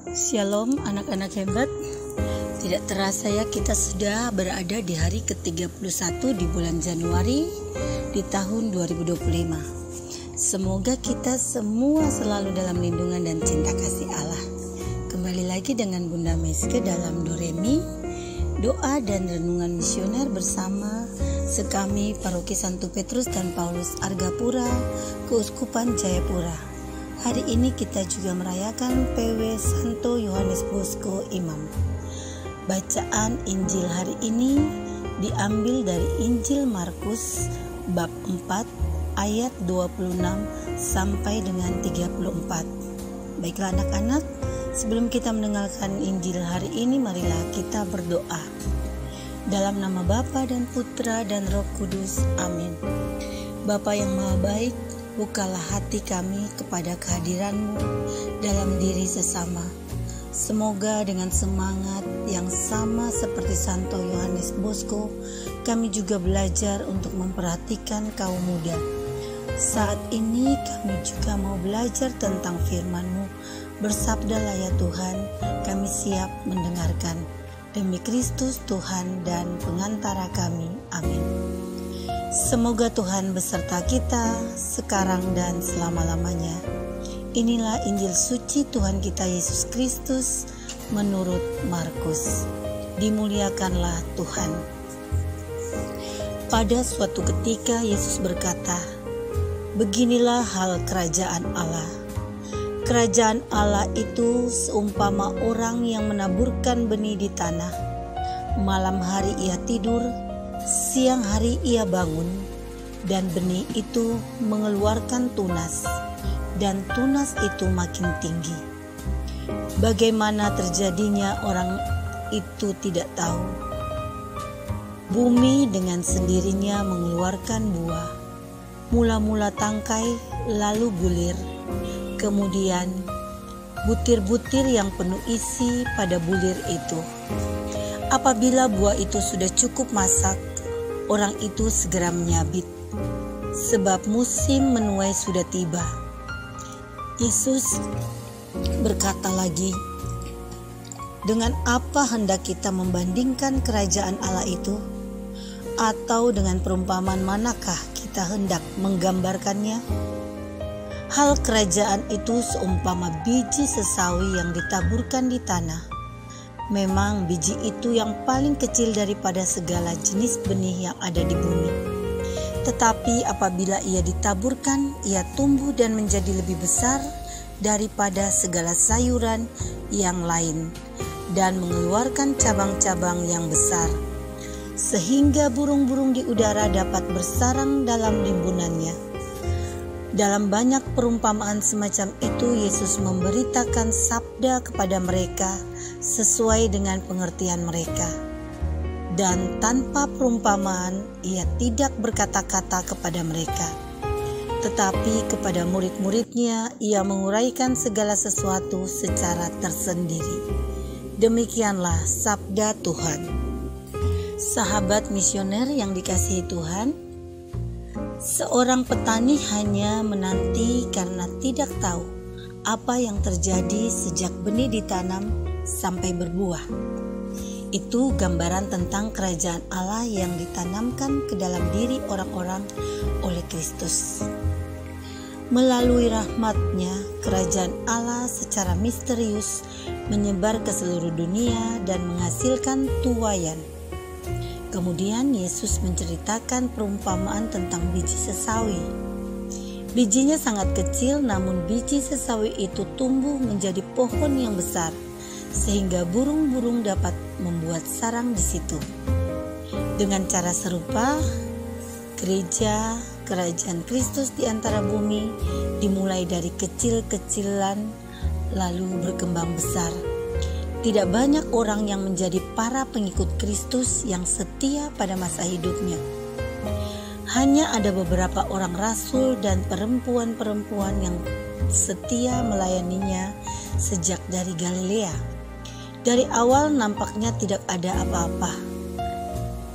Shalom anak-anak hebat. Tidak terasa ya, kita sudah berada di hari ke-31 di bulan Januari di tahun 2025. Semoga kita semua selalu dalam lindungan dan cinta kasih Allah. Kembali lagi dengan Bunda Meske dalam Doremi, doa dan renungan misioner bersama sekami Paroki Santo Petrus dan Paulus Argapura, Keuskupan Jayapura. Hari ini kita juga merayakan PW Santo Yohanes Bosco Imam. Bacaan Injil hari ini diambil dari Injil Markus bab 4 ayat 26 sampai dengan 34. Baiklah anak-anak, sebelum kita mendengarkan Injil hari ini, marilah kita berdoa. Dalam nama Bapa dan Putra dan Roh Kudus, amin. Bapa yang maha baik, bukalah hati kami kepada kehadiran-Mu dalam diri sesama. Semoga dengan semangat yang sama seperti Santo Yohanes Bosco, kami juga belajar untuk memperhatikan kaum muda. Saat ini kami juga mau belajar tentang firman-Mu. Bersabdalah ya Tuhan, kami siap mendengarkan. Demi Kristus Tuhan dan pengantara kami, amin. Semoga Tuhan beserta kita sekarang dan selama-lamanya. Inilah Injil suci Tuhan kita Yesus Kristus menurut Markus. Dimuliakanlah Tuhan. Pada suatu ketika Yesus berkata, "Beginilah hal kerajaan Allah. Kerajaan Allah itu seumpama orang yang menaburkan benih di tanah. Malam hari ia tidur, siang hari ia bangun, dan benih itu mengeluarkan tunas, dan tunas itu makin tinggi. Bagaimana terjadinya orang itu tidak tahu. Bumi dengan sendirinya mengeluarkan buah, mula-mula tangkai, lalu bulir, kemudian butir-butir yang penuh isi pada bulir itu. Apabila buah itu sudah cukup masak, orang itu segera menyabit, sebab musim menuai sudah tiba." Yesus berkata lagi, "Dengan apa hendak kita membandingkan kerajaan Allah itu? Atau dengan perumpamaan manakah kita hendak menggambarkannya? Hal kerajaan itu seumpama biji sesawi yang ditaburkan di tanah. Memang biji itu yang paling kecil daripada segala jenis benih yang ada di bumi. Tetapi apabila ia ditaburkan, ia tumbuh dan menjadi lebih besar daripada segala sayuran yang lain, dan mengeluarkan cabang-cabang yang besar, sehingga burung-burung di udara dapat bersarang dalam rimbunannya." Dalam banyak perumpamaan semacam itu, Yesus memberitakan sabda kepada mereka sesuai dengan pengertian mereka. Dan tanpa perumpamaan, ia tidak berkata-kata kepada mereka. Tetapi kepada murid-muridnya, ia menguraikan segala sesuatu secara tersendiri. Demikianlah sabda Tuhan. Sahabat misioner yang dikasihi Tuhan, seorang petani hanya menanti karena tidak tahu apa yang terjadi sejak benih ditanam sampai berbuah. Itu gambaran tentang kerajaan Allah yang ditanamkan ke dalam diri orang-orang oleh Kristus. Melalui rahmat-Nya, kerajaan Allah secara misterius menyebar ke seluruh dunia dan menghasilkan tuaian. Kemudian Yesus menceritakan perumpamaan tentang biji sesawi. Bijinya sangat kecil, namun biji sesawi itu tumbuh menjadi pohon yang besar, sehingga burung-burung dapat membuat sarang di situ. Dengan cara serupa, gereja kerajaan Kristus di antara bumi dimulai dari kecil-kecilan lalu berkembang besar. Tidak banyak orang yang menjadi para pengikut Kristus yang setia pada masa hidupnya. Hanya ada beberapa orang rasul dan perempuan-perempuan yang setia melayaninya sejak dari Galilea. Dari awal nampaknya tidak ada apa-apa.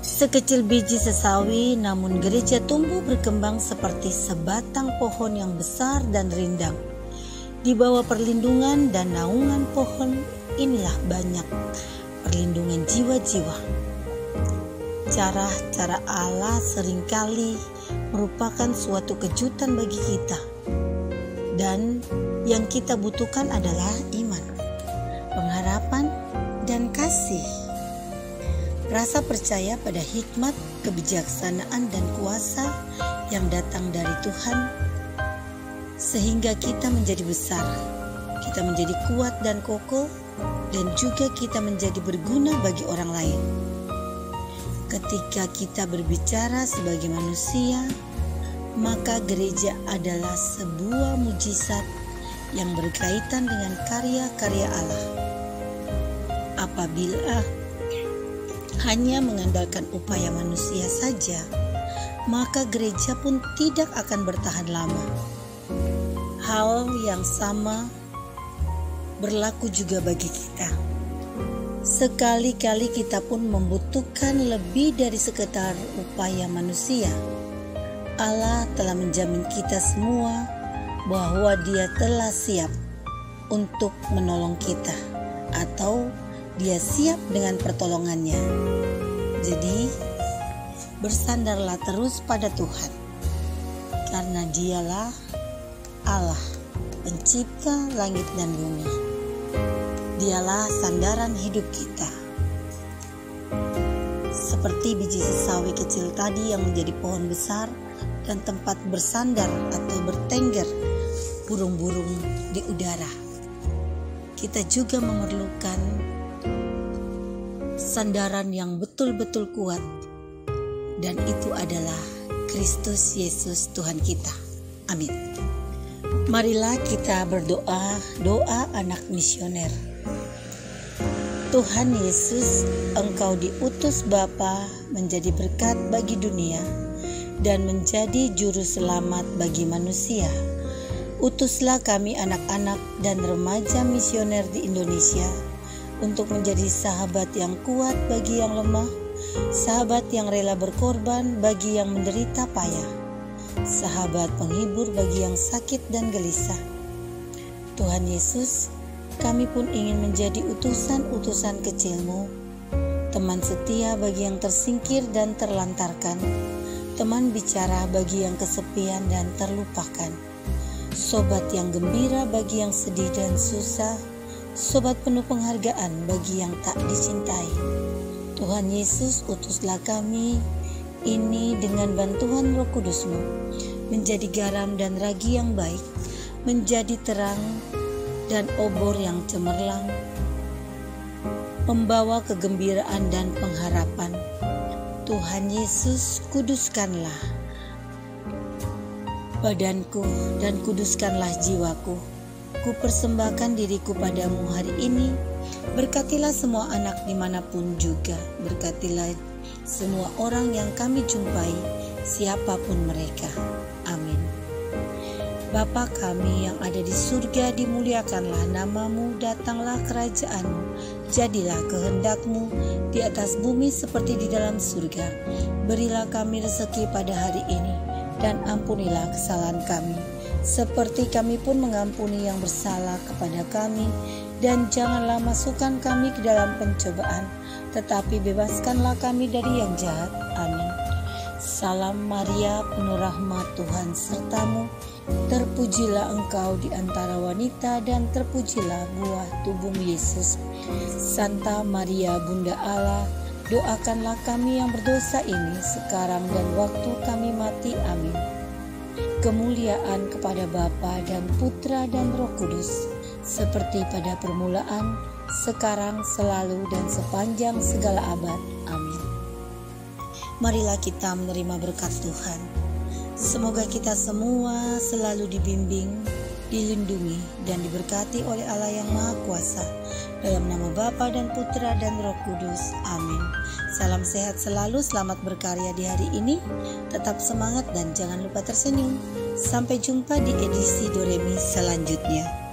Sekecil biji sesawi, namun gereja tumbuh berkembang seperti sebatang pohon yang besar dan rindang. Di bawah perlindungan dan naungan pohon inilah banyak perlindungan jiwa-jiwa. Cara-cara Allah seringkali merupakan suatu kejutan bagi kita. Dan yang kita butuhkan adalah iman, pengharapan, dan kasih. Rasa percaya pada hikmat, kebijaksanaan, dan kuasa yang datang dari Tuhan, sehingga kita menjadi besar, kita menjadi kuat dan kokoh, dan juga kita menjadi berguna bagi orang lain. Ketika kita berbicara sebagai manusia, maka gereja adalah sebuah mujizat yang berkaitan dengan karya-karya Allah. Apabila hanya mengandalkan upaya manusia saja, maka gereja pun tidak akan bertahan lama. Hal yang sama berlaku juga bagi kita. Sekali-kali kita pun membutuhkan lebih dari sekedar upaya manusia. Allah telah menjamin kita semua bahwa Dia telah siap untuk menolong kita, atau Dia siap dengan pertolongannya. Jadi, bersandarlah terus pada Tuhan, karena Dialah Allah, pencipta langit dan bumi. Dialah sandaran hidup kita. Seperti biji sesawi kecil tadi yang menjadi pohon besar dan tempat bersandar atau bertengger burung-burung di udara. Kita juga memerlukan sandaran yang betul-betul kuat, dan itu adalah Kristus Yesus Tuhan kita. Amin. Marilah kita berdoa, doa anak misioner. Tuhan Yesus, Engkau diutus Bapa menjadi berkat bagi dunia dan menjadi juru selamat bagi manusia. Utuslah kami anak-anak dan remaja misioner di Indonesia untuk menjadi sahabat yang kuat bagi yang lemah, sahabat yang rela berkorban bagi yang menderita payah, sahabat penghibur bagi yang sakit dan gelisah. Tuhan Yesus, kami pun ingin menjadi utusan-utusan kecil-Mu, teman setia bagi yang tersingkir dan terlantarkan, teman bicara bagi yang kesepian dan terlupakan, sobat yang gembira bagi yang sedih dan susah, sobat penuh penghargaan bagi yang tak dicintai. Tuhan Yesus, utuslah kami ini dengan bantuan Roh Kudus-Mu, menjadi garam dan ragi yang baik, menjadi terang dan obor yang cemerlang, membawa kegembiraan dan pengharapan. Tuhan Yesus, kuduskanlah badanku dan kuduskanlah jiwaku. Ku persembahkan diriku padamu hari ini. Berkatilah semua anak dimanapun juga. Berkatilah semua orang yang kami jumpai, siapapun mereka. Amin. Bapa kami yang ada di surga, dimuliakanlah namamu, datanglah kerajaanmu, jadilah kehendak-Mu di atas bumi seperti di dalam surga. Berilah kami rezeki pada hari ini, dan ampunilah kesalahan kami, seperti kami pun mengampuni yang bersalah kepada kami. Dan janganlah masukkan kami ke dalam pencobaan, tetapi bebaskanlah kami dari yang jahat. Amin. Salam Maria, penuh rahmat, Tuhan sertamu. Terpujilah engkau di antara wanita, dan terpujilah buah tubuhmu Yesus. Santa Maria, Bunda Allah, doakanlah kami yang berdosa ini sekarang dan waktu kami mati. Amin. Kemuliaan kepada Bapa dan Putra dan Roh Kudus, seperti pada permulaan, sekarang, selalu, dan sepanjang segala abad. Amin. Marilah kita menerima berkat Tuhan. Semoga kita semua selalu dibimbing, dilindungi, dan diberkati oleh Allah yang Maha Kuasa. Dalam nama Bapa dan Putra dan Roh Kudus. Amin. Salam sehat selalu, selamat berkarya di hari ini. Tetap semangat dan jangan lupa tersenyum. Sampai jumpa di edisi Doremi selanjutnya.